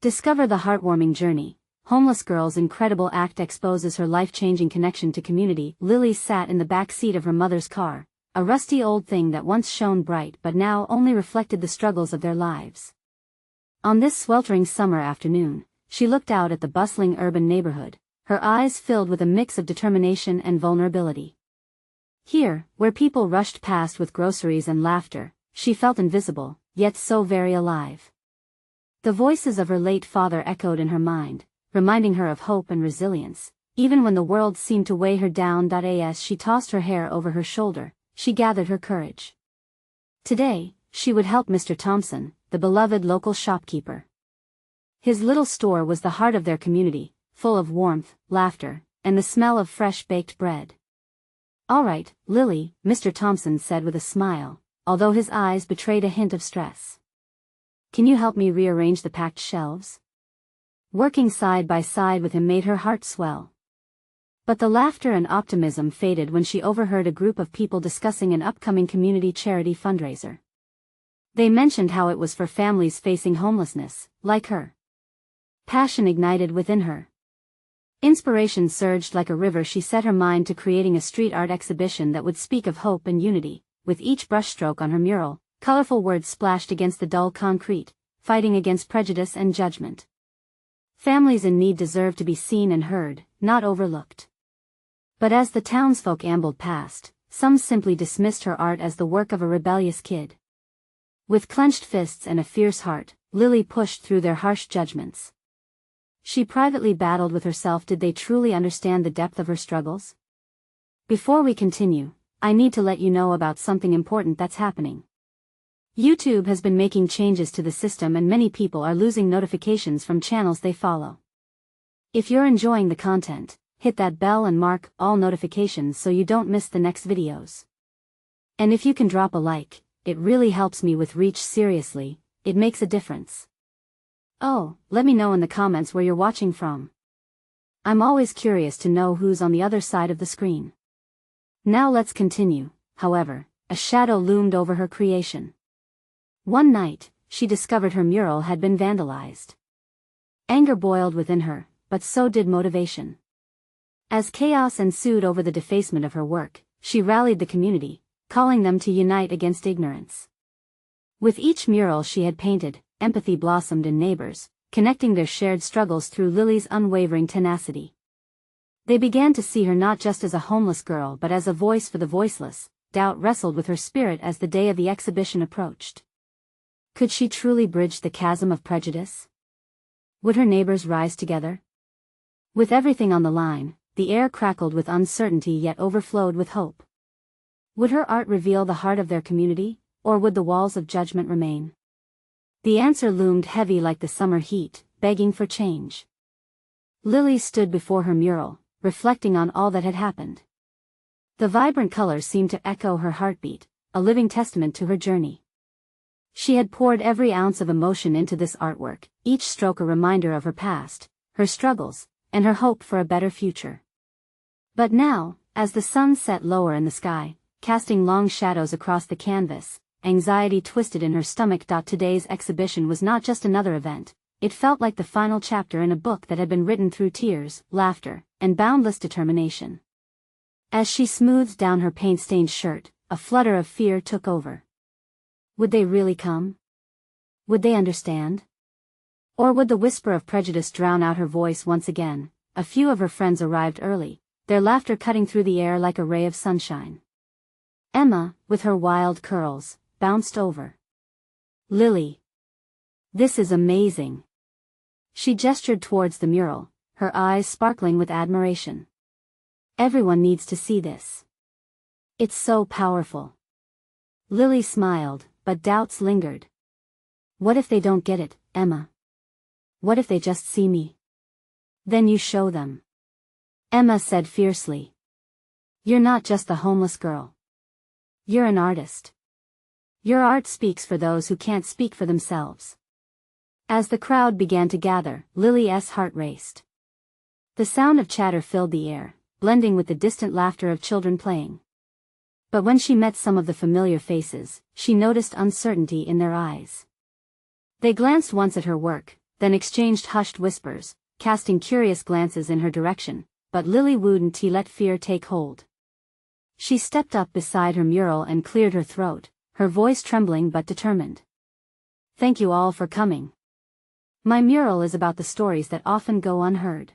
Discover the heartwarming journey. Homeless girl's incredible act exposes her life-changing connection to community. Lily sat in the back seat of her mother's car, a rusty old thing that once shone bright but now only reflected the struggles of their lives. On this sweltering summer afternoon, she looked out at the bustling urban neighborhood, her eyes filled with a mix of determination and vulnerability. Here, where people rushed past with groceries and laughter, she felt invisible, yet so very alive. The voices of her late father echoed in her mind, reminding her of hope and resilience, even when the world seemed to weigh her down. As she tossed her hair over her shoulder, she gathered her courage. Today, she would help Mr. Thompson, the beloved local shopkeeper. His little store was the heart of their community, full of warmth, laughter, and the smell of fresh baked bread. "All right, Lily," Mr. Thompson said with a smile, although his eyes betrayed a hint of stress. "Can you help me rearrange the packed shelves?" Working side by side with him made her heart swell. But the laughter and optimism faded when she overheard a group of people discussing an upcoming community charity fundraiser. They mentioned how it was for families facing homelessness, like her. Passion ignited within her. Inspiration surged like a river. She set her mind to creating a street art exhibition that would speak of hope and unity. With each brushstroke on her mural, colorful words splashed against the dull concrete, fighting against prejudice and judgment. Families in need deserve to be seen and heard, not overlooked. But as the townsfolk ambled past, some simply dismissed her art as the work of a rebellious kid. With clenched fists and a fierce heart, Lily pushed through their harsh judgments. She privately battled with herself. Did they truly understand the depth of her struggles? Before we continue, I need to let you know about something important that's happening. YouTube has been making changes to the system and many people are losing notifications from channels they follow. If you're enjoying the content, hit that bell and mark all notifications so you don't miss the next videos. And if you can drop a like, it really helps me with reach. Seriously, it makes a difference. Oh, let me know in the comments where you're watching from. I'm always curious to know who's on the other side of the screen. Now let's continue. However, a shadow loomed over her creation. One night, she discovered her mural had been vandalized. Anger boiled within her, but so did motivation. As chaos ensued over the defacement of her work, she rallied the community, calling them to unite against ignorance. With each mural she had painted, empathy blossomed in neighbors, connecting their shared struggles through Lily's unwavering tenacity. They began to see her not just as a homeless girl but as a voice for the voiceless. Doubt wrestled with her spirit as the day of the exhibition approached. Could she truly bridge the chasm of prejudice? Would her neighbors rise together? With everything on the line, the air crackled with uncertainty yet overflowed with hope. Would her art reveal the heart of their community, or would the walls of judgment remain? The answer loomed heavy like the summer heat, begging for change. Lily stood before her mural, reflecting on all that had happened. The vibrant colors seemed to echo her heartbeat, a living testament to her journey. She had poured every ounce of emotion into this artwork, each stroke a reminder of her past, her struggles, and her hope for a better future. But now, as the sun set lower in the sky, casting long shadows across the canvas, anxiety twisted in her stomach. Today's exhibition was not just another event, it felt like the final chapter in a book that had been written through tears, laughter, and boundless determination. As she smoothed down her paint-stained shirt, a flutter of fear took over. Would they really come? Would they understand? Or would the whisper of prejudice drown out her voice once again? A few of her friends arrived early, their laughter cutting through the air like a ray of sunshine. Emma, with her wild curls, bounced over. "Lily! This is amazing!" She gestured towards the mural, her eyes sparkling with admiration. "Everyone needs to see this. It's so powerful." Lily smiled, but doubts lingered. "What if they don't get it, Emma? What if they just see me?" "Then you show them," Emma said fiercely. "You're not just the homeless girl. You're an artist. Your art speaks for those who can't speak for themselves." As the crowd began to gather, Lily's heart raced. The sound of chatter filled the air, blending with the distant laughter of children playing. But when she met some of the familiar faces, she noticed uncertainty in their eyes. They glanced once at her work, then exchanged hushed whispers, casting curious glances in her direction, but Lily wouldn't let fear take hold. She stepped up beside her mural and cleared her throat, her voice trembling but determined. Thank you all for coming. My mural is about the stories that often go unheard.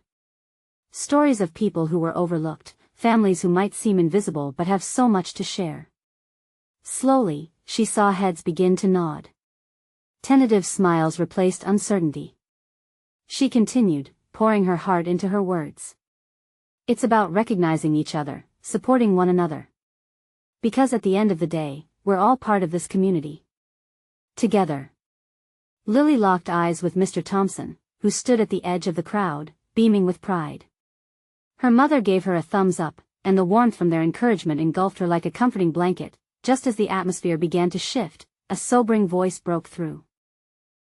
Stories of people who were overlooked, families who might seem invisible but have so much to share. Slowly, she saw heads begin to nod. Tentative smiles replaced uncertainty. She continued, pouring her heart into her words. It's about recognizing each other, supporting one another. Because at the end of the day, we're all part of this community. Together. Lily locked eyes with Mr. Thompson, who stood at the edge of the crowd, beaming with pride. Her mother gave her a thumbs up, and the warmth from their encouragement engulfed her like a comforting blanket. Just as the atmosphere began to shift, a sobering voice broke through.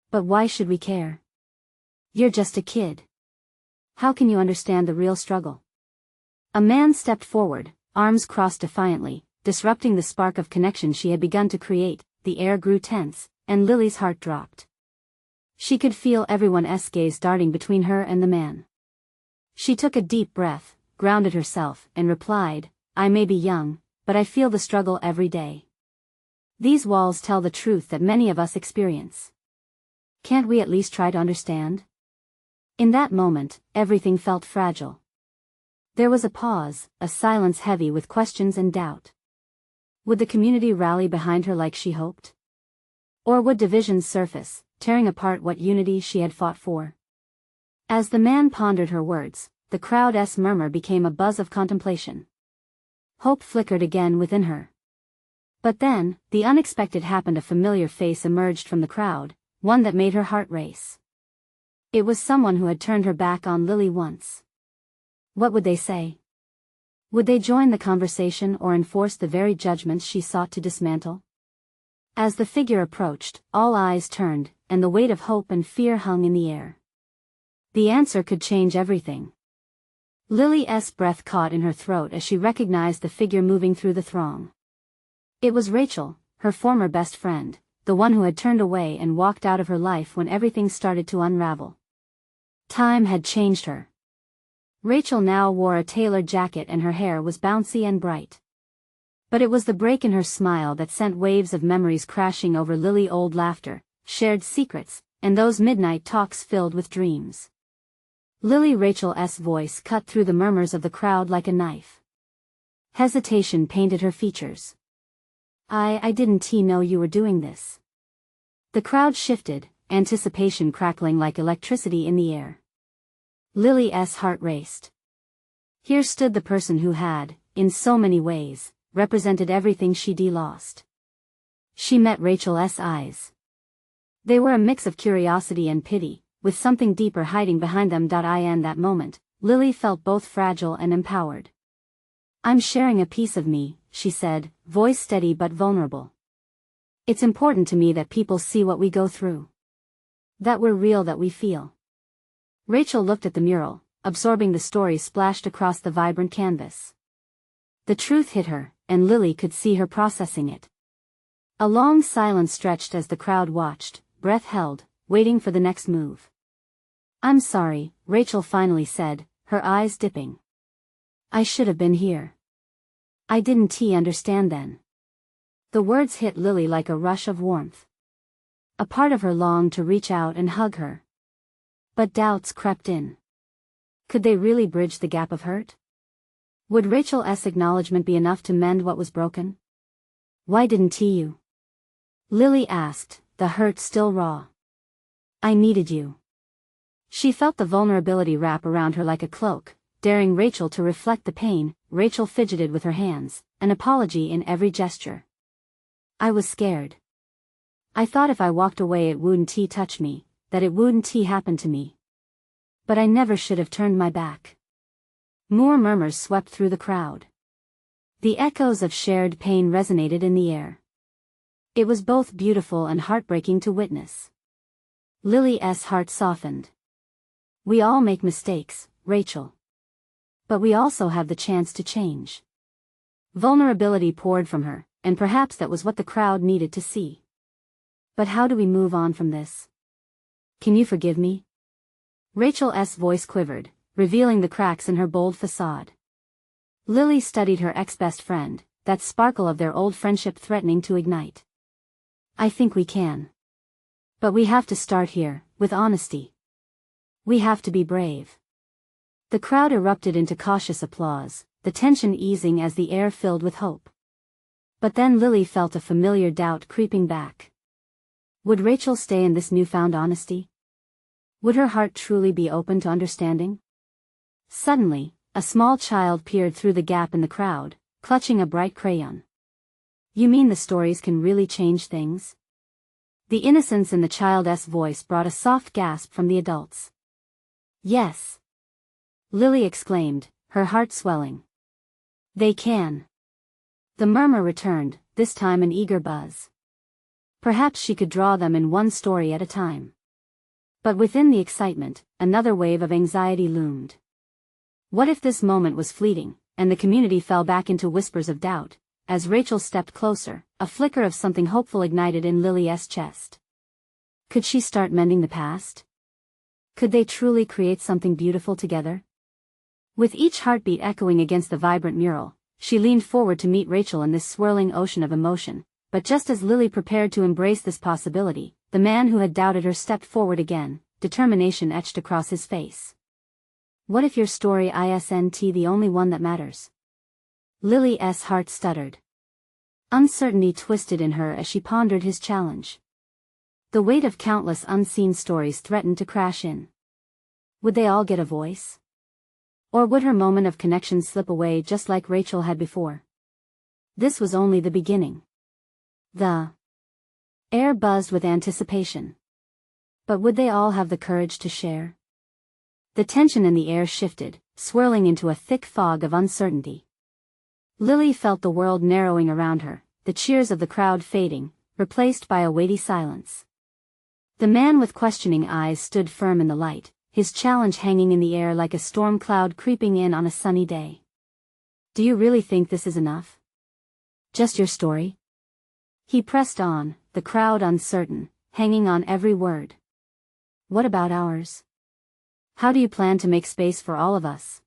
But why should we care? You're just a kid. How can you understand the real struggle? A man stepped forward, arms crossed defiantly, disrupting the spark of connection she had begun to create. The air grew tense, and Lily's heart dropped. She could feel everyone's gaze darting between her and the man. She took a deep breath, grounded herself, and replied, I may be young, but I feel the struggle every day. These walls tell the truth that many of us experience. Can't we at least try to understand? In that moment, everything felt fragile. There was a pause, a silence heavy with questions and doubt. Would the community rally behind her like she hoped? Or would divisions surface, tearing apart what unity she had fought for? As the man pondered her words, the crowd's murmur became a buzz of contemplation. Hope flickered again within her. But then, the unexpected happened. A familiar face emerged from the crowd, one that made her heart race. It was someone who had turned her back on Lily once. What would they say? Would they join the conversation or enforce the very judgments she sought to dismantle? As the figure approached, all eyes turned, and the weight of hope and fear hung in the air. The answer could change everything. Lily's breath caught in her throat as she recognized the figure moving through the throng. It was Rachel, her former best friend, the one who had turned away and walked out of her life when everything started to unravel. Time had changed her. Rachel now wore a tailored jacket and her hair was bouncy and bright. But it was the break in her smile that sent waves of memories crashing over Lily. Old laughter, shared secrets, and those midnight talks filled with dreams. Rachel's voice cut through the murmurs of the crowd like a knife. Hesitation painted her features. I didn't know you were doing this. The crowd shifted, anticipation crackling like electricity in the air. Lily's heart raced. Here stood the person who had, in so many ways, represented everything she'd lost. She met Rachel's eyes. They were a mix of curiosity and pity, with something deeper hiding behind them. In that moment, Lily felt both fragile and empowered. I'm sharing a piece of me, she said, voice steady but vulnerable. It's important to me that people see what we go through. That we're real, that we feel. Rachel looked at the mural, absorbing the story splashed across the vibrant canvas. The truth hit her, and Lily could see her processing it. A long silence stretched as the crowd watched, breath held, waiting for the next move. I'm sorry, Rachel finally said, her eyes dipping. I should have been here. I didn't understand then. The words hit Lily like a rush of warmth. A part of her longed to reach out and hug her. But doubts crept in. Could they really bridge the gap of hurt? Would Rachel's acknowledgement be enough to mend what was broken? Why didn't you? Lily asked, the hurt still raw. I needed you. She felt the vulnerability wrap around her like a cloak, daring Rachel to reflect the pain. Rachel fidgeted with her hands, an apology in every gesture. I was scared. I thought if I walked away it wouldn't touch me, that it wouldn't happen to me. But I never should have turned my back. More murmurs swept through the crowd. The echoes of shared pain resonated in the air. It was both beautiful and heartbreaking to witness. Lily's heart softened. We all make mistakes, Rachel. But we also have the chance to change. Vulnerability poured from her, and perhaps that was what the crowd needed to see. But how do we move on from this? Can you forgive me? Rachel's voice quivered, revealing the cracks in her bold facade. Lily studied her ex-best friend, that sparkle of their old friendship threatening to ignite. I think we can. But we have to start here, with honesty. We have to be brave. The crowd erupted into cautious applause, the tension easing as the air filled with hope. But then Lily felt a familiar doubt creeping back. Would Rachel stay in this newfound honesty? Would her heart truly be open to understanding? Suddenly, a small child peered through the gap in the crowd, clutching a bright crayon. You mean the stories can really change things? The innocence in the child's voice brought a soft gasp from the adults. Yes. Lily exclaimed, her heart swelling. They can. The murmur returned, this time an eager buzz. Perhaps she could draw them in one story at a time. But within the excitement, another wave of anxiety loomed. What if this moment was fleeting, and the community fell back into whispers of doubt? As Rachel stepped closer, a flicker of something hopeful ignited in Lily's chest. Could she start mending the past? Could they truly create something beautiful together? With each heartbeat echoing against the vibrant mural, she leaned forward to meet Rachel in this swirling ocean of emotion, but just as Lily prepared to embrace this possibility, the man who had doubted her stepped forward again, determination etched across his face. What if your story isn't the only one that matters? Lily's heart stuttered. Uncertainty twisted in her as she pondered his challenge. The weight of countless unseen stories threatened to crash in. Would they all get a voice? Or would her moment of connection slip away just like Rachel had before? This was only the beginning. The air buzzed with anticipation. But would they all have the courage to share? The tension in the air shifted, swirling into a thick fog of uncertainty. Lily felt the world narrowing around her, the cheers of the crowd fading, replaced by a weighty silence. The man with questioning eyes stood firm in the light, his challenge hanging in the air like a storm cloud creeping in on a sunny day. Do you really think this is enough? Just your story? He pressed on, the crowd uncertain, hanging on every word. What about ours? How do you plan to make space for all of us?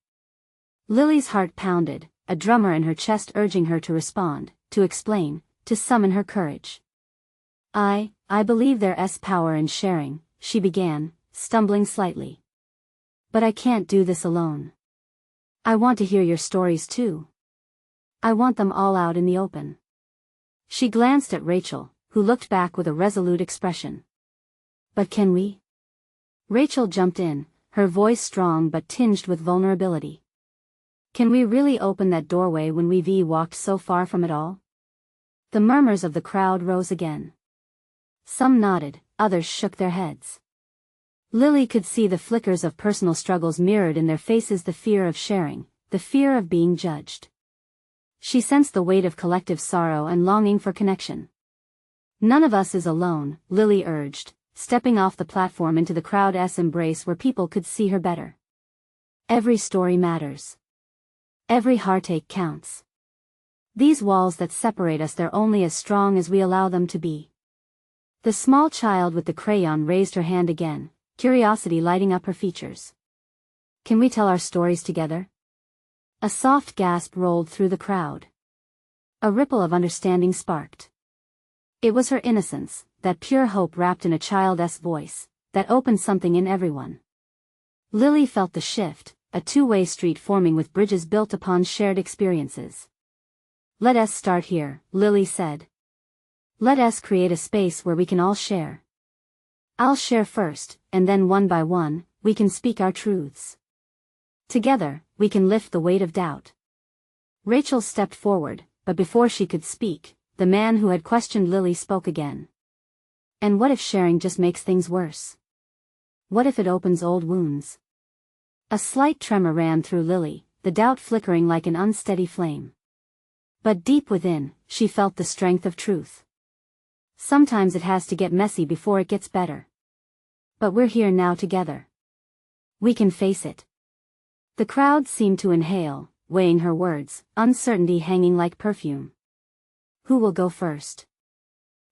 Lily's heart pounded, a drummer in her chest urging her to respond, to explain, to summon her courage. I believe there's power in sharing, she began, stumbling slightly. But I can't do this alone. I want to hear your stories too. I want them all out in the open. She glanced at Rachel, who looked back with a resolute expression. But can we? Rachel jumped in, her voice strong but tinged with vulnerability. Can we really open that doorway when we've walked so far from it all? The murmurs of the crowd rose again. Some nodded, others shook their heads. Lily could see the flickers of personal struggles mirrored in their faces, the fear of sharing, the fear of being judged. She sensed the weight of collective sorrow and longing for connection. None of us is alone, Lily urged, stepping off the platform into the crowd's embrace where people could see her better. Every story matters. Every heartache counts. These walls that separate us, they're only as strong as we allow them to be. The small child with the crayon raised her hand again, curiosity lighting up her features. Can we tell our stories together? A soft gasp rolled through the crowd. A ripple of understanding sparked. It was her innocence, that pure hope wrapped in a child's voice, that opened something in everyone. Lily felt the shift, a two-way street forming with bridges built upon shared experiences. Let us start here, Lily said. Let us create a space where we can all share. I'll share first, and then one by one, we can speak our truths. Together, we can lift the weight of doubt. Rachel stepped forward, but before she could speak, the man who had questioned Lily spoke again. And what if sharing just makes things worse? What if it opens old wounds? A slight tremor ran through Lily, the doubt flickering like an unsteady flame. But deep within, she felt the strength of truth. Sometimes it has to get messy before it gets better. But we're here now together. We can face it. The crowd seemed to inhale, weighing her words, uncertainty hanging like perfume. Who will go first?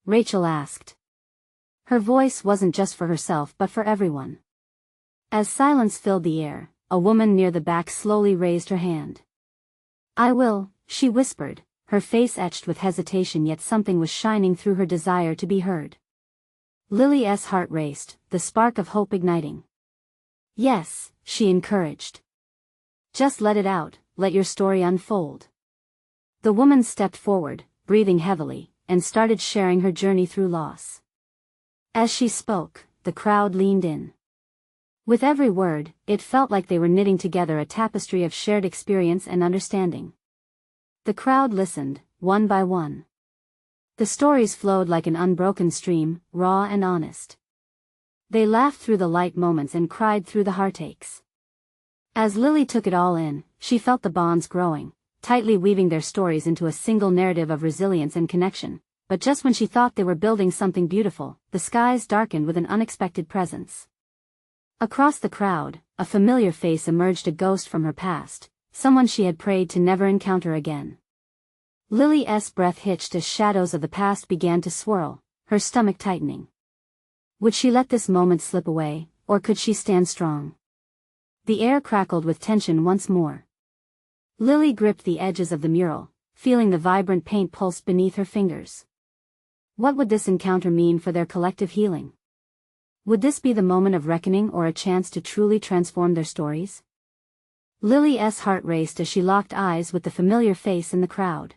Rachel asked. Her voice wasn't just for herself but for everyone. As silence filled the air, a woman near the back slowly raised her hand. "I will," she whispered, her face etched with hesitation, yet something was shining through her desire to be heard. Lily's heart raced, the spark of hope igniting. "Yes," she encouraged. "Just let it out, let your story unfold." The woman stepped forward, breathing heavily, and started sharing her journey through loss. As she spoke, the crowd leaned in. With every word, it felt like they were knitting together a tapestry of shared experience and understanding. The crowd listened, one by one. The stories flowed like an unbroken stream, raw and honest. They laughed through the light moments and cried through the heartaches. As Lily took it all in, she felt the bonds growing, tightly weaving their stories into a single narrative of resilience and connection. But just when she thought they were building something beautiful, the skies darkened with an unexpected presence. Across the crowd, a familiar face emerged, a ghost from her past, someone she had prayed to never encounter again. Lily's breath hitched as shadows of the past began to swirl, her stomach tightening. Would she let this moment slip away, or could she stand strong? The air crackled with tension once more. Lily gripped the edges of the mural, feeling the vibrant paint pulse beneath her fingers. What would this encounter mean for their collective healing? Would this be the moment of reckoning or a chance to truly transform their stories? Lily's heart raced as she locked eyes with the familiar face in the crowd.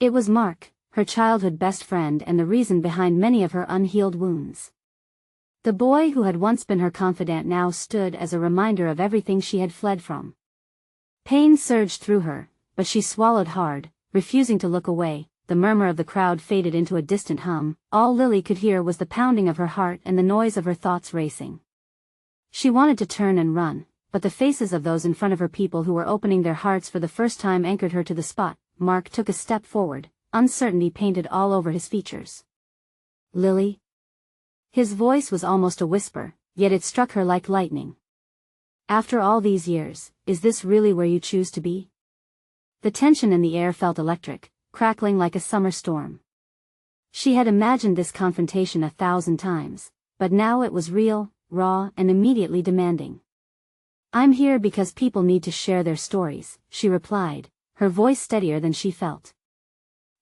It was Mark, her childhood best friend and the reason behind many of her unhealed wounds. The boy who had once been her confidant now stood as a reminder of everything she had fled from. Pain surged through her, but she swallowed hard, refusing to look away. The murmur of the crowd faded into a distant hum. All Lily could hear was the pounding of her heart and the noise of her thoughts racing. She wanted to turn and run, but the faces of those in front of her, people who were opening their hearts for the first time, anchored her to the spot. Mark took a step forward, uncertainty painted all over his features. "Lily?" His voice was almost a whisper, yet it struck her like lightning. "After all these years, is this really where you choose to be?" The tension in the air felt electric, crackling like a summer storm. She had imagined this confrontation 1,000 times, but now it was real, raw, and immediately demanding. "I'm here because people need to share their stories," she replied, her voice steadier than she felt.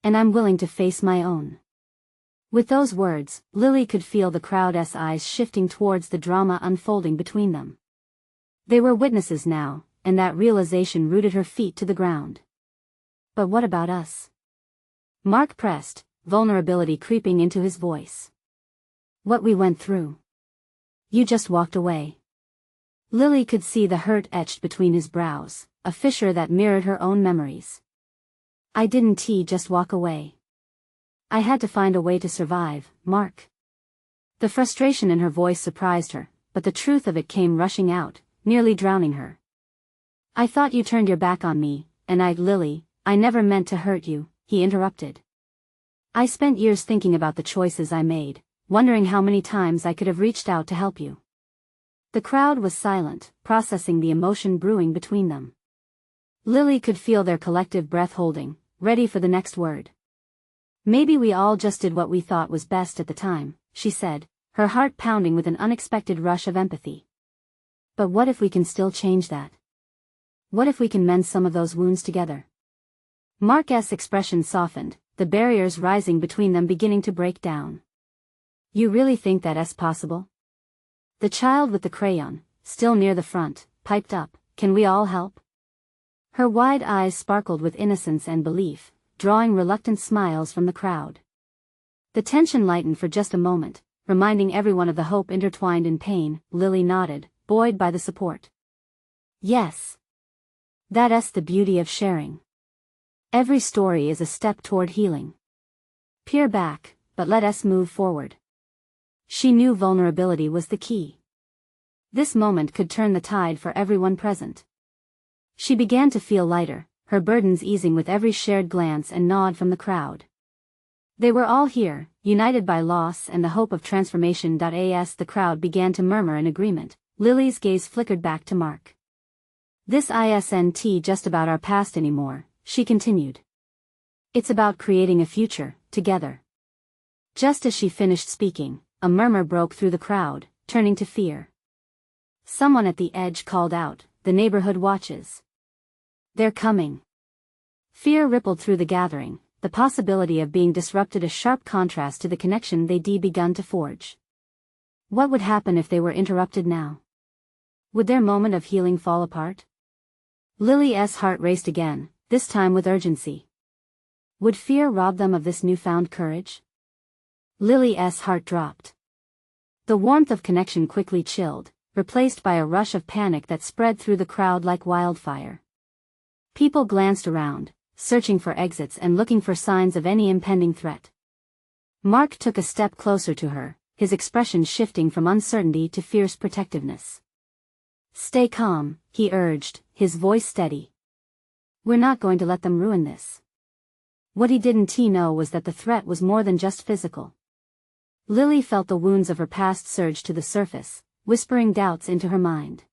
"And I'm willing to face my own." With those words, Lily could feel the crowd's eyes shifting towards the drama unfolding between them. They were witnesses now, and that realization rooted her feet to the ground. "But what about us?" Mark pressed, vulnerability creeping into his voice. "What we went through. You just walked away." Lily could see the hurt etched between his brows, a fissure that mirrored her own memories. "I didn't just walk away. I had to find a way to survive, Mark." The frustration in her voice surprised her, but the truth of it came rushing out, nearly drowning her. "I thought you turned your back on me, and Lily, I never meant to hurt you," he interrupted. "I spent years thinking about the choices I made, wondering how many times I could have reached out to help you." The crowd was silent, processing the emotion brewing between them. Lily could feel their collective breath holding, ready for the next word. "Maybe we all just did what we thought was best at the time," she said, her heart pounding with an unexpected rush of empathy. "But what if we can still change that? What if we can mend some of those wounds together?" Mark's expression softened, the barriers rising between them beginning to break down. "You really think that's possible?" The child with the crayon, still near the front, piped up, "Can we all help?" Her wide eyes sparkled with innocence and belief, drawing reluctant smiles from the crowd. The tension lightened for just a moment, reminding everyone of the hope intertwined in pain. Lily nodded, buoyed by the support. "Yes. That's the beauty of sharing. Every story is a step toward healing. Peer back, but let us move forward." She knew vulnerability was the key. This moment could turn the tide for everyone present. She began to feel lighter, her burdens easing with every shared glance and nod from the crowd. They were all here, united by loss and the hope of transformation. As the crowd began to murmur in agreement, Lily's gaze flickered back to Mark. "This isn't just about our past anymore," she continued. "It's about creating a future, together." Just as she finished speaking, a murmur broke through the crowd, turning to fear. Someone at the edge called out, "The neighborhood watches. They're coming." Fear rippled through the gathering, the possibility of being disrupted a sharp contrast to the connection they'd begun to forge. What would happen if they were interrupted now? Would their moment of healing fall apart? Lily's heart raced again, this time with urgency. Would fear rob them of this newfound courage? Lily's heart dropped. The warmth of connection quickly chilled, replaced by a rush of panic that spread through the crowd like wildfire. People glanced around, searching for exits and looking for signs of any impending threat. Mark took a step closer to her, his expression shifting from uncertainty to fierce protectiveness. "Stay calm," he urged, his voice steady. "We're not going to let them ruin this." What he didn't know was that the threat was more than just physical. Lily felt the wounds of her past surge to the surface, whispering doubts into her mind.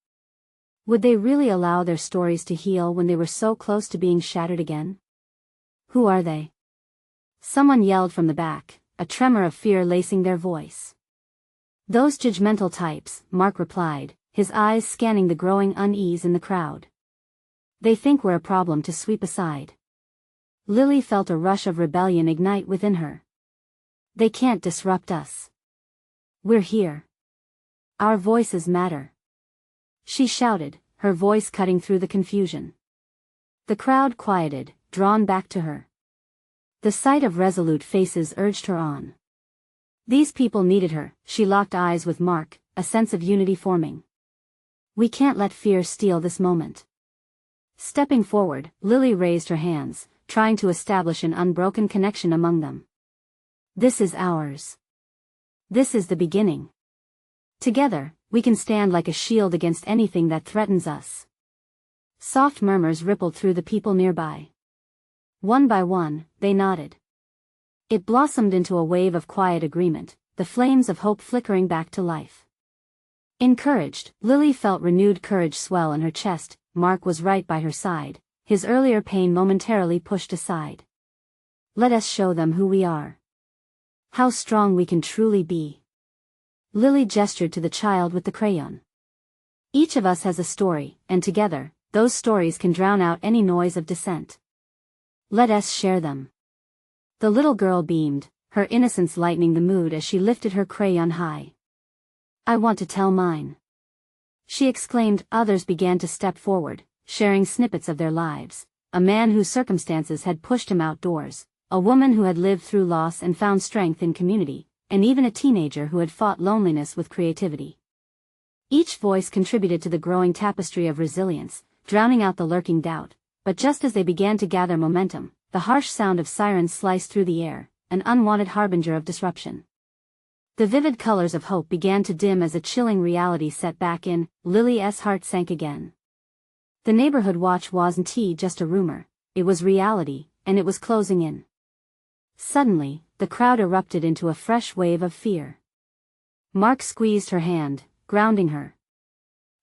Would they really allow their stories to heal when they were so close to being shattered again? "Who are they?" Someone yelled from the back, a tremor of fear lacing their voice. "Those judgmental types," Mark replied, his eyes scanning the growing unease in the crowd. "They think we're a problem to sweep aside." Lily felt a rush of rebellion ignite within her. "They can't disrupt us. We're here. Our voices matter," she shouted, her voice cutting through the confusion. The crowd quieted, drawn back to her. The sight of resolute faces urged her on. These people needed her. She locked eyes with Mark, a sense of unity forming. "We can't let fear steal this moment." Stepping forward, Lily raised her hands, trying to establish an unbroken connection among them. "This is ours. This is the beginning. Together, we can stand like a shield against anything that threatens us." Soft murmurs rippled through the people nearby. One by one, they nodded. It blossomed into a wave of quiet agreement, the flames of hope flickering back to life. Encouraged, Lily felt renewed courage swell in her chest. Mark was right by her side, his earlier pain momentarily pushed aside. "Let us show them who we are. How strong we can truly be." Lily gestured to the child with the crayon. "Each of us has a story, and together, those stories can drown out any noise of dissent. Let us share them." The little girl beamed, her innocence lightening the mood as she lifted her crayon high. "I want to tell mine," she exclaimed. Others began to step forward, sharing snippets of their lives. A man whose circumstances had pushed him outdoors, a woman who had lived through loss and found strength in community, and even a teenager who had fought loneliness with creativity. Each voice contributed to the growing tapestry of resilience, drowning out the lurking doubt, but just as they began to gather momentum, the harsh sound of sirens sliced through the air, an unwanted harbinger of disruption. The vivid colors of hope began to dim as a chilling reality set back in. Lily's heart sank again. The neighborhood watch wasn't just a rumor, it was reality, and it was closing in. Suddenly, the crowd erupted into a fresh wave of fear. Mark squeezed her hand, grounding her.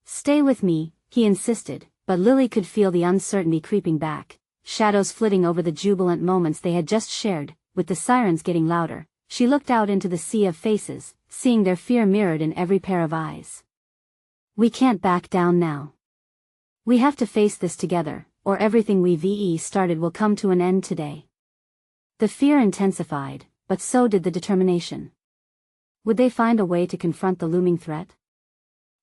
"Stay with me," he insisted, but Lily could feel the uncertainty creeping back, shadows flitting over the jubilant moments they had just shared. With the sirens getting louder, she looked out into the sea of faces, seeing their fear mirrored in every pair of eyes. "We can't back down now. We have to face this together, or everything we've started will come to an end today." The fear intensified, but so did the determination. Would they find a way to confront the looming threat?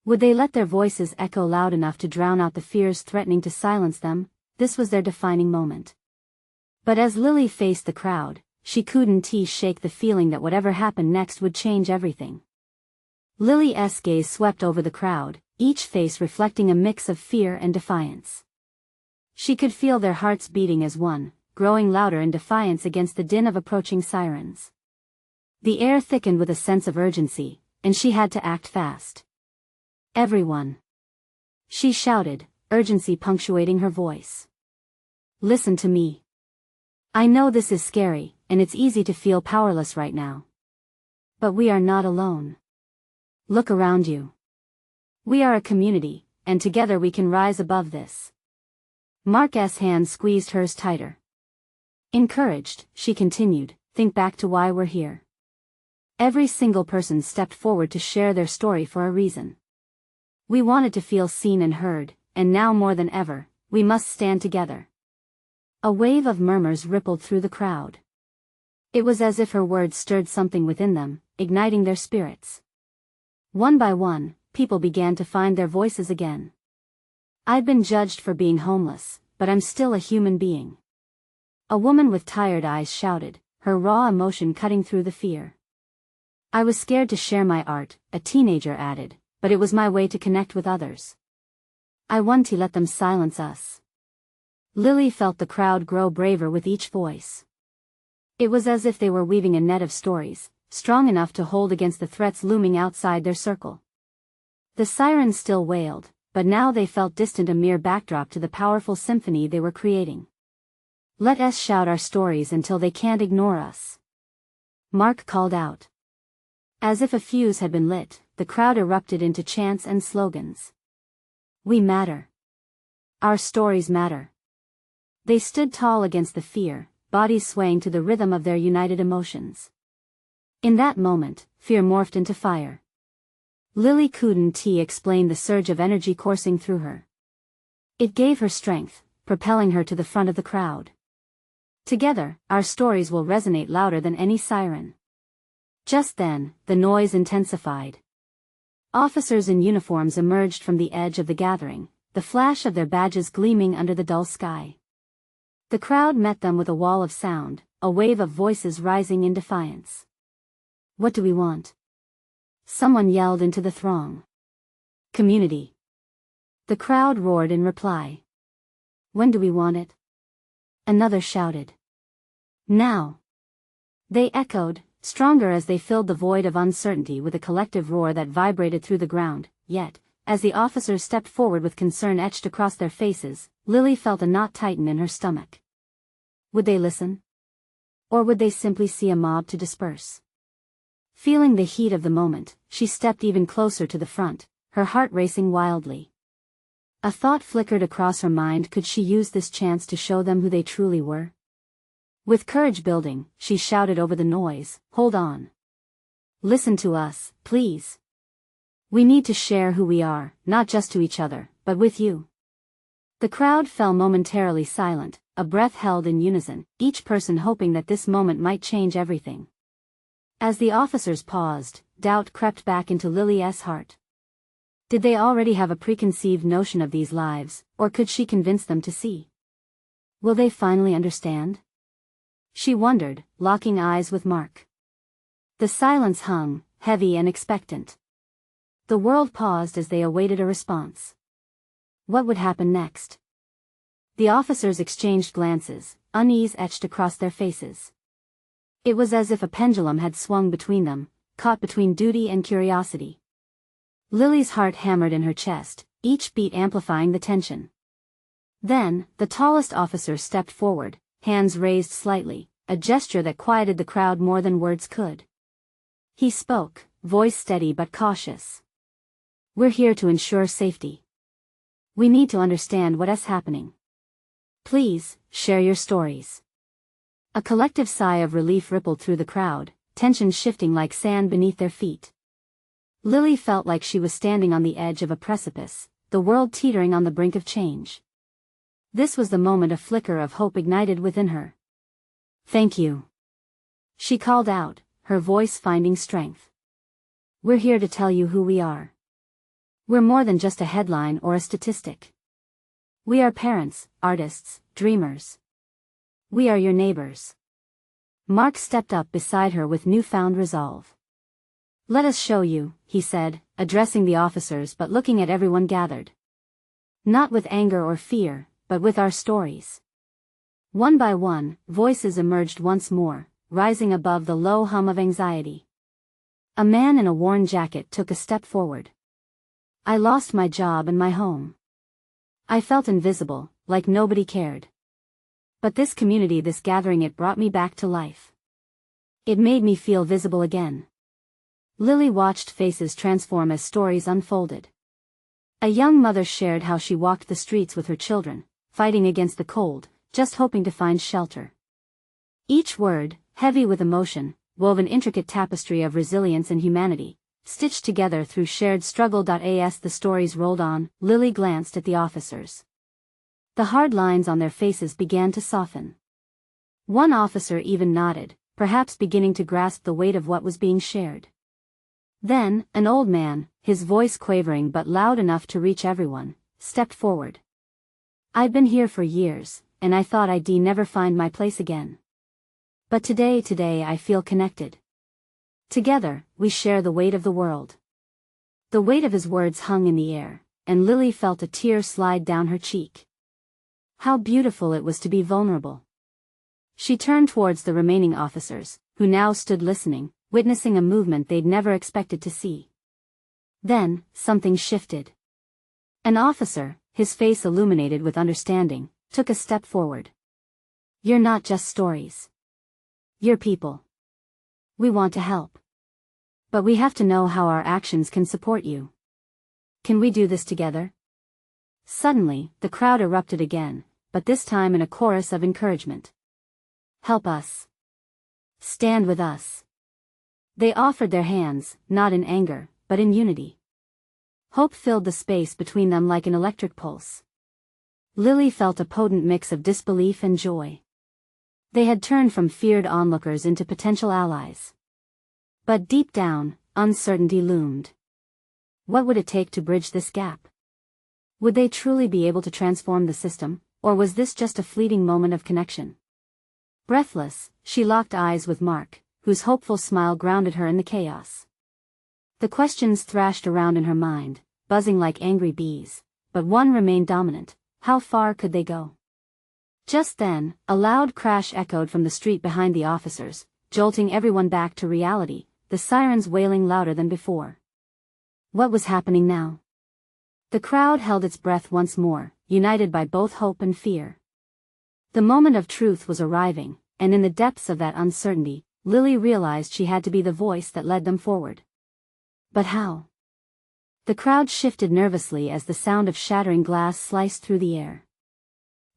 Would they let their voices echo loud enough to drown out the fears threatening to silence them? This was their defining moment. But as Lily faced the crowd, she couldn't shake the feeling that whatever happened next would change everything. Lily's gaze swept over the crowd, each face reflecting a mix of fear and defiance. She could feel their hearts beating as one, growing louder in defiance against the din of approaching sirens. The air thickened with a sense of urgency, and she had to act fast. "Everyone," she shouted, urgency punctuating her voice. "Listen to me. I know this is scary, and it's easy to feel powerless right now. But we are not alone. Look around you. We are a community, and together we can rise above this." Mark's hand squeezed hers tighter. Encouraged, she continued, "Think back to why we're here. Every single person stepped forward to share their story for a reason. We wanted to feel seen and heard, and now more than ever, we must stand together. A wave of murmurs rippled through the crowd. It was as if her words stirred something within them, igniting their spirits. One by one, people began to find their voices again. I'd been judged for being homeless, but I'm still a human being. A woman with tired eyes shouted, her raw emotion cutting through the fear. I was scared to share my art, a teenager added, but it was my way to connect with others. I wanted to let them silence us. Lily felt the crowd grow braver with each voice. It was as if they were weaving a net of stories, strong enough to hold against the threats looming outside their circle. The sirens still wailed, but now they felt distant, a mere backdrop to the powerful symphony they were creating. Let us shout our stories until they can't ignore us. Mark called out. As if a fuse had been lit, the crowd erupted into chants and slogans. We matter. Our stories matter. They stood tall against the fear, bodies swaying to the rhythm of their united emotions. In that moment, fear morphed into fire. Lily couldn't explain the surge of energy coursing through her. It gave her strength, propelling her to the front of the crowd. Together, our stories will resonate louder than any siren. Just then, the noise intensified. Officers in uniforms emerged from the edge of the gathering, the flash of their badges gleaming under the dull sky. The crowd met them with a wall of sound, a wave of voices rising in defiance. What do we want? Someone yelled into the throng. Community. The crowd roared in reply. When do we want it? Another shouted. Now. They echoed, stronger as they filled the void of uncertainty with a collective roar that vibrated through the ground. Yet, as the officers stepped forward with concern etched across their faces, Lily felt a knot tighten in her stomach. Would they listen? Or would they simply see a mob to disperse? Feeling the heat of the moment, she stepped even closer to the front, her heart racing wildly. A thought flickered across her mind: could she use this chance to show them who they truly were? With courage building, she shouted over the noise, "Hold on. Listen to us, please. We need to share who we are, not just to each other, but with you." The crowd fell momentarily silent, a breath held in unison, each person hoping that this moment might change everything. As the officers paused, doubt crept back into Lily's heart. Did they already have a preconceived notion of these lives, or could she convince them to see? Will they finally understand? She wondered, locking eyes with Mark. The silence hung, heavy and expectant. The world paused as they awaited a response. What would happen next? The officers exchanged glances, unease etched across their faces. It was as if a pendulum had swung between them, caught between duty and curiosity. Lily's heart hammered in her chest, each beat amplifying the tension. Then, the tallest officer stepped forward, hands raised slightly, a gesture that quieted the crowd more than words could. He spoke, voice steady but cautious. We're here to ensure safety. We need to understand what is happening. Please, share your stories. A collective sigh of relief rippled through the crowd, tension shifting like sand beneath their feet. Lily felt like she was standing on the edge of a precipice, the world teetering on the brink of change. This was the moment a flicker of hope ignited within her. Thank you. She called out, her voice finding strength. We're here to tell you who we are. We're more than just a headline or a statistic. We are parents, artists, dreamers. We are your neighbors. Mark stepped up beside her with newfound resolve. Let us show you, he said, addressing the officers but looking at everyone gathered. Not with anger or fear, but with our stories. One by one, voices emerged once more, rising above the low hum of anxiety. A man in a worn jacket took a step forward. I lost my job and my home. I felt invisible, like nobody cared. But this community, this gathering, it brought me back to life. It made me feel visible again. Lily watched faces transform as stories unfolded. A young mother shared how she walked the streets with her children, fighting against the cold, just hoping to find shelter. Each word, heavy with emotion, wove an intricate tapestry of resilience and humanity, stitched together through shared struggle. As the stories rolled on, Lily glanced at the officers. The hard lines on their faces began to soften. One officer even nodded, perhaps beginning to grasp the weight of what was being shared. Then, an old man, his voice quavering but loud enough to reach everyone, stepped forward. "I've been here for years, and I thought I'd never find my place again. But today I feel connected. Together, we share the weight of the world." The weight of his words hung in the air, and Lily felt a tear slide down her cheek. How beautiful it was to be vulnerable. She turned towards the remaining officers, who now stood listening, witnessing a movement they'd never expected to see. Then, something shifted. An officer, his face illuminated with understanding, took a step forward. "You're not just stories. You're people. We want to help. But we have to know how our actions can support you. Can we do this together?" Suddenly, the crowd erupted again, but this time in a chorus of encouragement. "Help us. Stand with us." They offered their hands, not in anger, but in unity. Hope filled the space between them like an electric pulse. Lily felt a potent mix of disbelief and joy. They had turned from feared onlookers into potential allies. But deep down, uncertainty loomed. What would it take to bridge this gap? Would they truly be able to transform the system, or was this just a fleeting moment of connection? Breathless, she locked eyes with Mark, whose hopeful smile grounded her in the chaos. The questions thrashed around in her mind, buzzing like angry bees, but one remained dominant: how far could they go? Just then, a loud crash echoed from the street behind the officers, jolting everyone back to reality, the sirens wailing louder than before. What was happening now? The crowd held its breath once more, united by both hope and fear. The moment of truth was arriving, and in the depths of that uncertainty, Lily realized she had to be the voice that led them forward. But how? The crowd shifted nervously as the sound of shattering glass sliced through the air.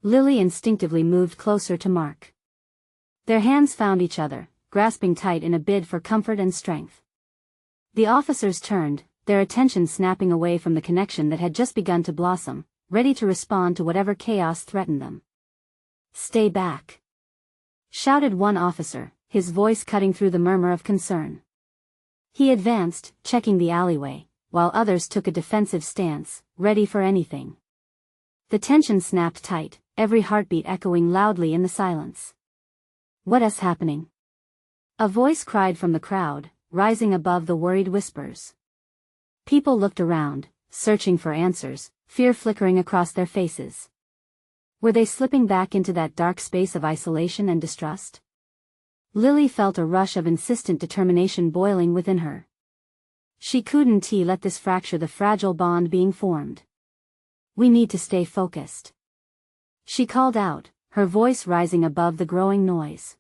Lily instinctively moved closer to Mark. Their hands found each other, grasping tight in a bid for comfort and strength. The officers turned, their attention snapping away from the connection that had just begun to blossom, ready to respond to whatever chaos threatened them. "Stay back!" shouted one officer, his voice cutting through the murmur of concern. He advanced, checking the alleyway, while others took a defensive stance, ready for anything. The tension snapped tight, every heartbeat echoing loudly in the silence. "What's happening?" a voice cried from the crowd, rising above the worried whispers. People looked around, searching for answers, fear flickering across their faces. Were they slipping back into that dark space of isolation and distrust? Lily felt a rush of insistent determination boiling within her. She couldn't let this fracture the fragile bond being formed. "We need to stay focused," she called out, her voice rising above the growing noise.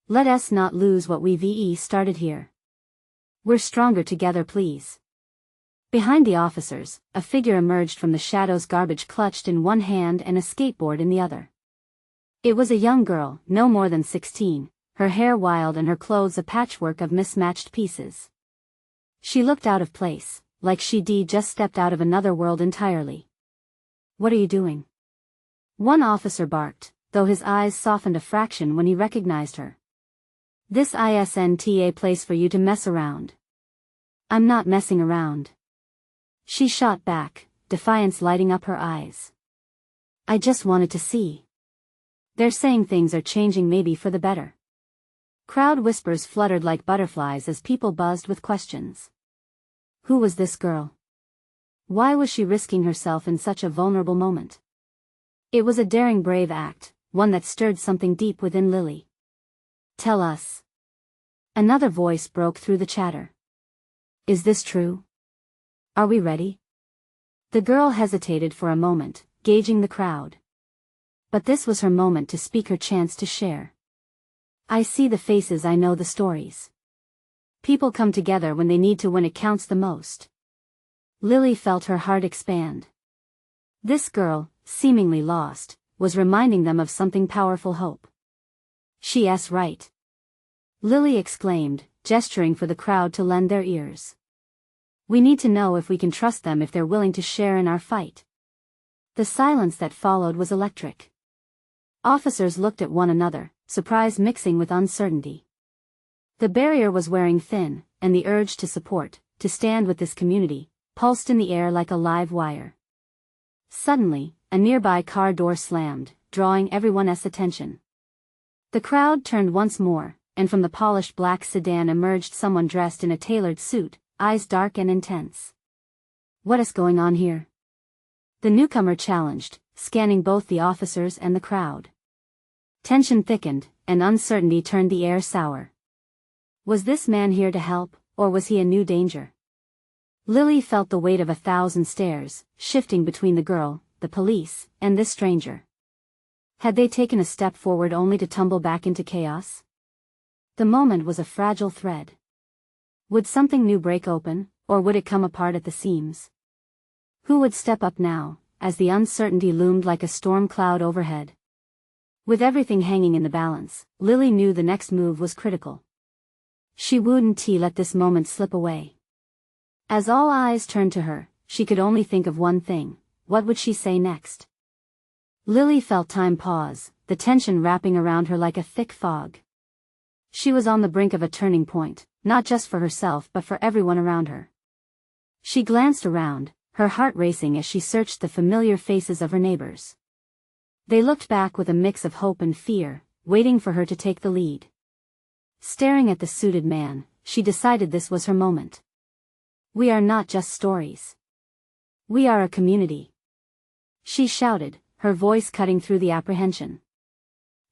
"Let us not lose what we've started here. We're stronger together, please." Behind the officers, a figure emerged from the shadows, garbage clutched in one hand and a skateboard in the other. It was a young girl, no more than 16, her hair wild and her clothes a patchwork of mismatched pieces. She looked out of place, like she'd just stepped out of another world entirely. "What are you doing?" one officer barked, though his eyes softened a fraction when he recognized her. "This isn't a place for you to mess around." "I'm not messing around," she shot back, defiance lighting up her eyes. "I just wanted to see. They're saying things are changing, maybe for the better." Crowd whispers fluttered like butterflies as people buzzed with questions. Who was this girl? Why was she risking herself in such a vulnerable moment? It was a daring, brave act, one that stirred something deep within Lily. "Tell us." Another voice broke through the chatter. "Is this true? Are we ready?" The girl hesitated for a moment, gauging the crowd. But this was her moment to speak, her chance to share. "I see the faces, I know the stories. People come together when they need to, when it counts the most." Lily felt her heart expand. This girl, seemingly lost, was reminding them of something powerful: hope. "She's right," Lily exclaimed, gesturing for the crowd to lend their ears. We need to know if we can trust them, if they're willing to share in our fight. The silence that followed was electric. Officers looked at one another, surprise mixing with uncertainty. The barrier was wearing thin, and the urge to support, to stand with this community, pulsed in the air like a live wire. Suddenly, a nearby car door slammed, drawing everyone's attention. The crowd turned once more, and from the polished black sedan emerged someone dressed in a tailored suit, eyes dark and intense. "What is going on here?" The newcomer challenged, scanning both the officers and the crowd. Tension thickened, and uncertainty turned the air sour. Was this man here to help, or was he a new danger? Lily felt the weight of 1,000 stares, shifting between the girl, the police, and this stranger. Had they taken a step forward only to tumble back into chaos? The moment was a fragile thread. Would something new break open, or would it come apart at the seams? Who would step up now, as the uncertainty loomed like a storm cloud overhead? With everything hanging in the balance, Lily knew the next move was critical. She wouldn't let this moment slip away. As all eyes turned to her, she could only think of one thing: what would she say next? Lily felt time pause, the tension wrapping around her like a thick fog. She was on the brink of a turning point, not just for herself but for everyone around her. She glanced around, her heart racing as she searched the familiar faces of her neighbors. They looked back with a mix of hope and fear, waiting for her to take the lead. Staring at the suited man, she decided this was her moment. "We are not just stories. We are a community," she shouted, her voice cutting through the apprehension.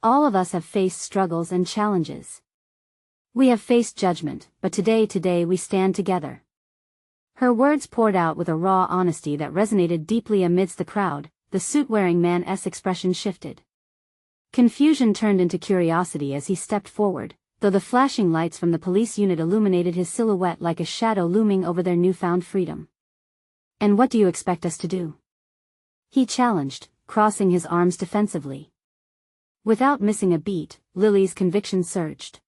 "All of us have faced struggles and challenges. We have faced judgment, but today we stand together." Her words poured out with a raw honesty that resonated deeply amidst the crowd. The suit-wearing man's expression shifted. Confusion turned into curiosity as he stepped forward, though the flashing lights from the police unit illuminated his silhouette like a shadow looming over their newfound freedom. "And what do you expect us to do?" he challenged, crossing his arms defensively. Without missing a beat, Lily's conviction surged.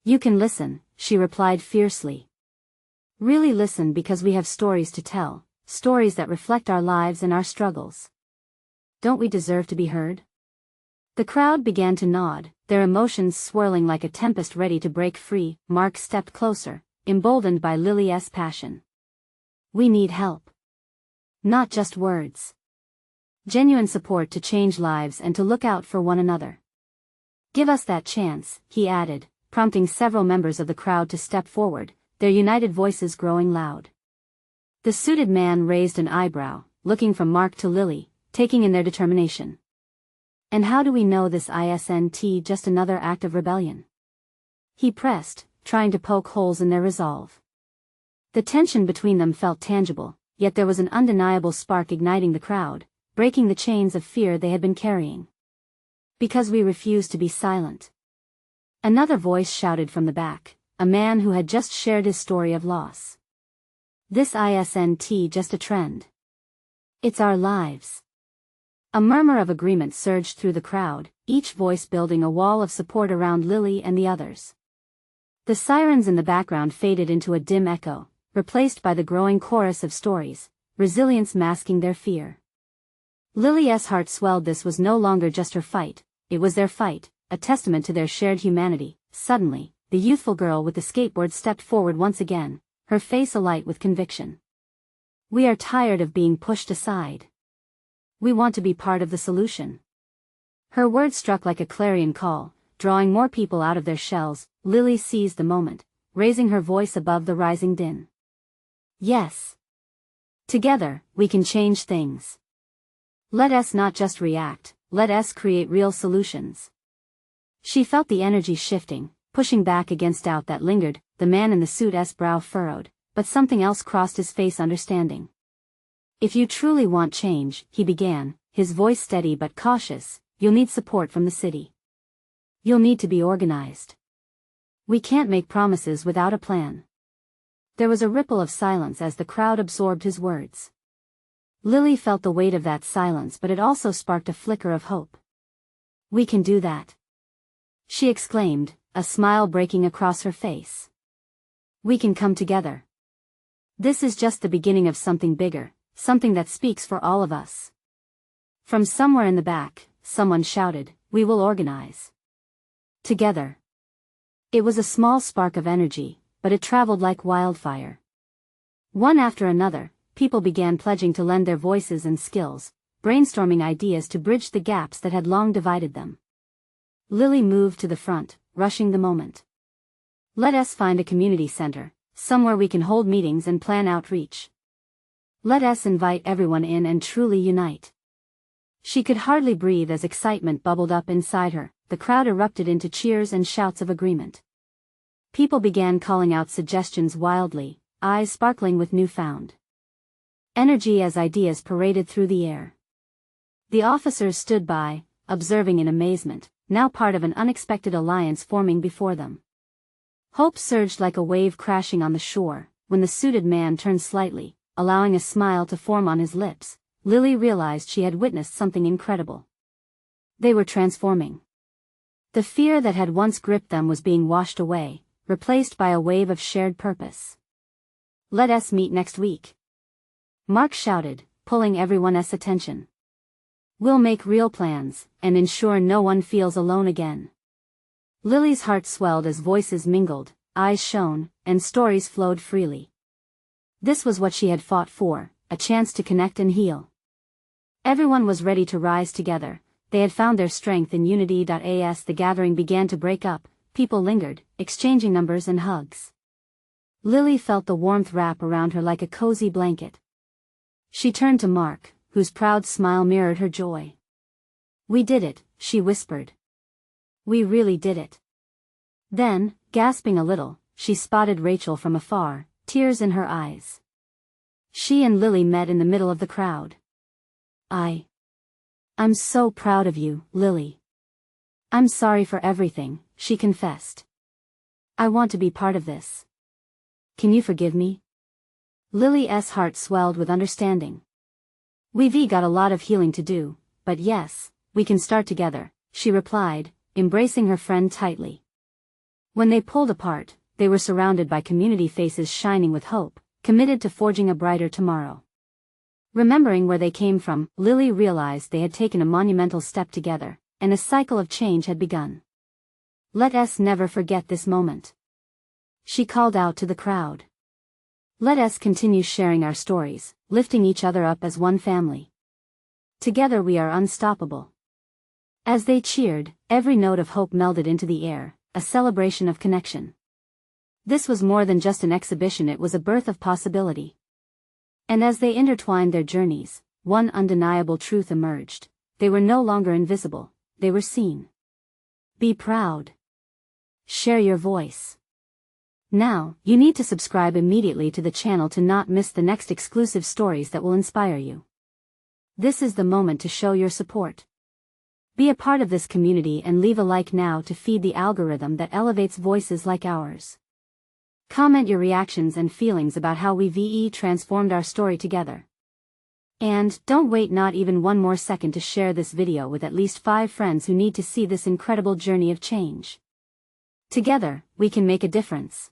"You can listen," she replied fiercely. "Really listen, because we have stories to tell, stories that reflect our lives and our struggles. Don't we deserve to be heard?" The crowd began to nod, their emotions swirling like a tempest ready to break free. Mark stepped closer, emboldened by Lily's passion. "We need help. Not just words. Genuine support to change lives and to look out for one another. Give us that chance," he added, prompting several members of the crowd to step forward, their united voices growing loud. The suited man raised an eyebrow, looking from Mark to Lily, taking in their determination. "And how do we know this isn't just another act of rebellion?" he pressed, trying to poke holes in their resolve. The tension between them felt tangible, yet there was an undeniable spark igniting the crowd, breaking the chains of fear they had been carrying. "Because we refuse to be silent," another voice shouted from the back, a man who had just shared his story of loss. "This isn't just a trend. It's our lives." A murmur of agreement surged through the crowd, each voice building a wall of support around Lily and the others. The sirens in the background faded into a dim echo, replaced by the growing chorus of stories, resilience masking their fear. Lily's heart swelled. This was no longer just her fight, it was their fight, a testament to their shared humanity. Suddenly, the youthful girl with the skateboard stepped forward once again, her face alight with conviction. "We are tired of being pushed aside. We want to be part of the solution." Her words struck like a clarion call, drawing more people out of their shells. Lily seized the moment, raising her voice above the rising din. "Yes. Together, we can change things. Let us not just react, let us create real solutions." She felt the energy shifting, pushing back against doubt that lingered. The man in the suit's brow furrowed, but something else crossed his face: understanding. "If you truly want change," he began, his voice steady but cautious, "you'll need support from the city. You'll need to be organized. We can't make promises without a plan." There was a ripple of silence as the crowd absorbed his words. Lily felt the weight of that silence, but it also sparked a flicker of hope. "We can do that," she exclaimed, a smile breaking across her face. "We can come together. This is just the beginning of something bigger, something that speaks for all of us. From somewhere in the back, someone shouted, "We will organize together." It was a small spark of energy, but it traveled like wildfire. One after another, people began pledging to lend their voices and skills, brainstorming ideas to bridge the gaps that had long divided them. Lily moved to the front, rushing the moment. "Let us find a community center, somewhere we can hold meetings and plan outreach. Let us invite everyone in and truly unite." She could hardly breathe as excitement bubbled up inside her. The crowd erupted into cheers and shouts of agreement. People began calling out suggestions wildly, eyes sparkling with newfound energy as ideas paraded through the air. The officers stood by, observing in amazement, now part of an unexpected alliance forming before them. Hope surged like a wave crashing on the shore. When the suited man turned slightly, allowing a smile to form on his lips, Lily realized she had witnessed something incredible. They were transforming. The fear that had once gripped them was being washed away, replaced by a wave of shared purpose. "Let us meet next week," Mark shouted, pulling everyone's attention. "We'll make real plans, and ensure no one feels alone again." Lily's heart swelled as voices mingled, eyes shone, and stories flowed freely. This was what she had fought for, a chance to connect and heal. Everyone was ready to rise together. They had found their strength in unity. As the gathering began to break up, people lingered, exchanging numbers and hugs. Lily felt the warmth wrap around her like a cozy blanket. She turned to Mark, whose proud smile mirrored her joy. "We did it," she whispered. "We really did it." Then, gasping a little, she spotted Rachel from afar, tears in her eyes. She and Lily met in the middle of the crowd. I'm so proud of you, Lily. I'm sorry for everything," she confessed. "I want to be part of this. Can you forgive me?" Lily's heart swelled with understanding. "We've got a lot of healing to do, but yes, we can start together," she replied, embracing her friend tightly. When they pulled apart, they were surrounded by community faces shining with hope, committed to forging a brighter tomorrow. Remembering where they came from, Lily realized they had taken a monumental step together, and a cycle of change had begun. "Let us never forget this moment," she called out to the crowd. "Let us continue sharing our stories, lifting each other up as one family. Together we are unstoppable." As they cheered, every note of hope melded into the air, a celebration of connection. This was more than just an exhibition, it was a birth of possibility. And as they intertwined their journeys, one undeniable truth emerged: they were no longer invisible, they were seen. Be proud. Share your voice. Now, you need to subscribe immediately to the channel to not miss the next exclusive stories that will inspire you. This is the moment to show your support. Be a part of this community and leave a like now to feed the algorithm that elevates voices like ours. Comment your reactions and feelings about how we've transformed our story together. And don't wait not even one more second to share this video with at least 5 friends who need to see this incredible journey of change. Together, we can make a difference.